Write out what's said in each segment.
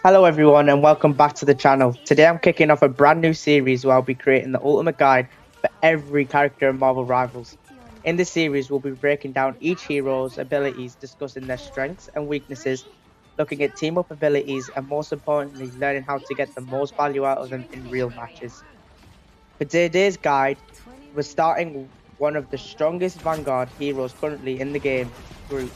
Hello everyone and welcome back to the channel. Today I'm kicking off a brand new series where I'll be creating the ultimate guide for every character in Marvel Rivals. In this series we'll be breaking down each hero's abilities, discussing their strengths and weaknesses, looking at team up abilities and most importantly learning how to get the most value out of them in real matches. For today's guide, we're starting one of the strongest Vanguard heroes currently in the game, Groot.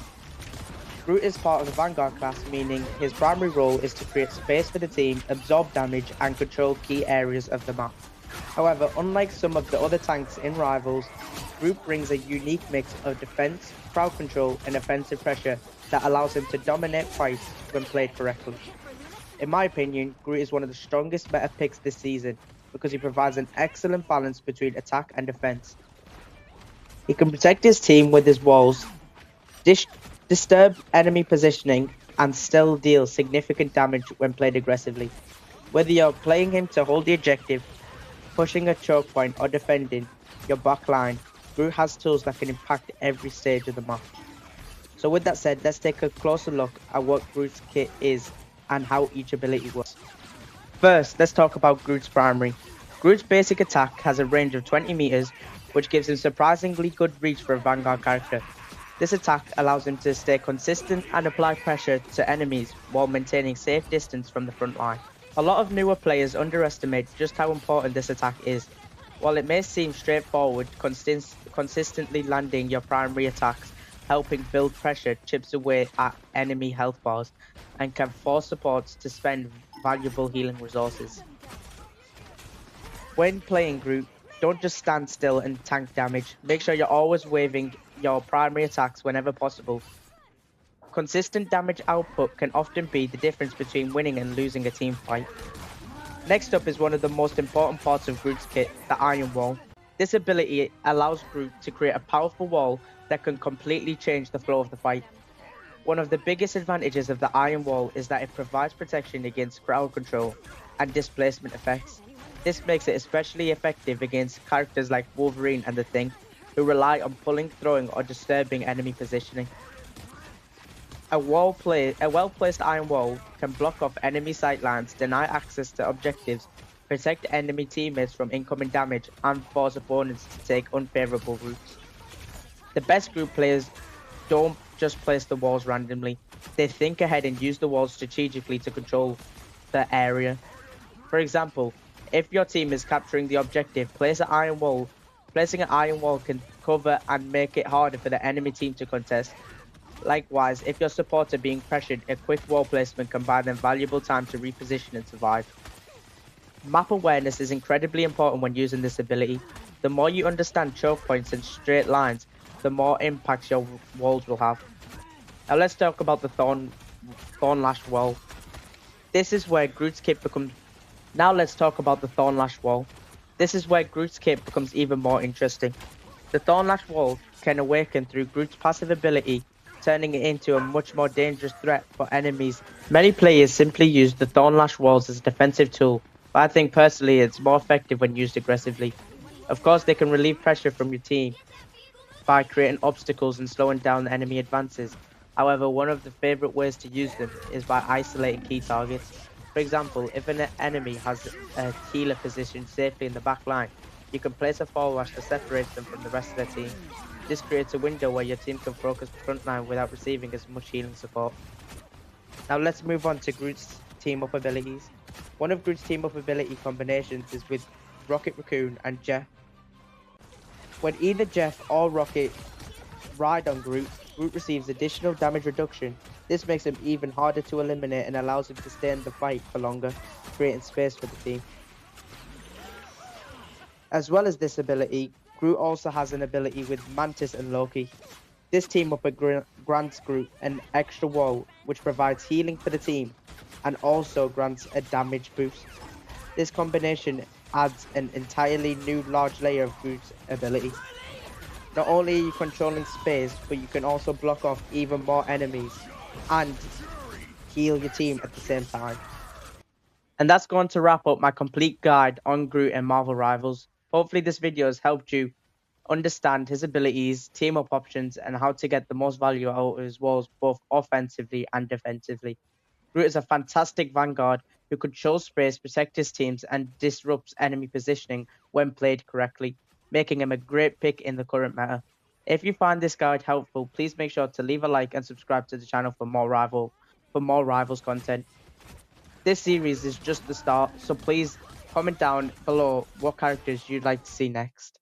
Groot is part of the Vanguard class, meaning his primary role is to create space for the team, absorb damage, and control key areas of the map. However, unlike some of the other tanks in Rivals, Groot brings a unique mix of defense, crowd control, and offensive pressure that allows him to dominate fights when played correctly. In my opinion, Groot is one of the strongest meta picks this season because he provides an excellent balance between attack and defense. He can protect his team with his walls, dis- disturb enemy positioning, and still deal significant damage when played aggressively. Whether you're playing him to hold the objective, pushing a choke point, or defending your back line, Groot has tools that can impact every stage of the match. So with that said, let's take a closer look at what Groot's kit is and how each ability works. First, let's talk about Groot's primary. Groot's basic attack has a range of 20 meters, which gives him surprisingly good reach for a Vanguard character. This attack allows him to stay consistent and apply pressure to enemies while maintaining safe distance from the front line. A lot of newer players underestimate just how important this attack is. While it may seem straightforward, consistently landing your primary attacks, helping build pressure, chips away at enemy health bars, and can force supports to spend valuable healing resources. When playing Groot, don't just stand still and tank damage. Make sure you're always waving your primary attacks whenever possible. Consistent damage output can often be the difference between winning and losing a team fight. Next up is one of the most important parts of Groot's kit, the Iron Wall. This ability allows Groot to create a powerful wall that can completely change the flow of the fight. One of the biggest advantages of the Iron Wall is that it provides protection against crowd control and displacement effects. This makes it especially effective against characters like Wolverine and the Thing, who rely on pulling, throwing, or disturbing enemy positioning. A well-placed iron wall can block off enemy sightlines, deny access to objectives, protect enemy teammates from incoming damage, and force opponents to take unfavorable routes. The best group players don't just place the walls randomly. They think ahead and use the walls strategically to control the area. For example, if your team is capturing the objective, place an iron wall. Placing an iron wall can cover and make it harder for the enemy team to contest. Likewise, if your supports are being pressured, a quick wall placement can buy them valuable time to reposition and survive. Map awareness is incredibly important when using this ability. The more you understand choke points and straight lines, the more impacts your walls will have. Now let's talk about the Thorn Lash Wall. This is where Groot's kit becomes Now let's talk about the Thorn Lash Wall. This is where Groot's kit becomes even more interesting. The Thorn Lash Wall can awaken through Groot's passive ability, turning it into a much more dangerous threat for enemies. Many players simply use the Thorn Lash Walls as a defensive tool, but I think personally it's more effective when used aggressively. Of course, they can relieve pressure from your team by creating obstacles and slowing down the enemy advances. However, one of the favorite ways to use them is by isolating key targets. For example, if an enemy has a healer positioned safely in the back line, you can place a fall rush to separate them from the rest of their team. This creates a window where your team can focus the front line without receiving as much healing support. Now let's move on to Groot's team up abilities. One of Groot's team up ability combinations is with Rocket Raccoon and Jeff. When either Jeff or Rocket ride on Groot, Groot receives additional damage reduction. This makes him even harder to eliminate and allows him to stay in the fight for longer, creating space for the team. As well as this ability, Groot also has an ability with Mantis and Loki. This team up grants Groot an extra wall, which provides healing for the team and also grants a damage boost. This combination adds an entirely new large layer of Groot's ability. Not only are you controlling space, but you can also block off even more enemies and heal your team at the same time. And that's going to wrap up my complete guide on Groot and Marvel Rivals. Hopefully this video has helped you understand his abilities, team up options, and how to get the most value out of his walls both offensively and defensively. Groot is a fantastic vanguard who controls space, protects his teams, and disrupts enemy positioning when played correctly, making him a great pick in the current meta. If you find this guide helpful, please make sure to leave a like and subscribe to the channel for more rivals content. This series is just the start, so please comment down below what characters you'd like to see next.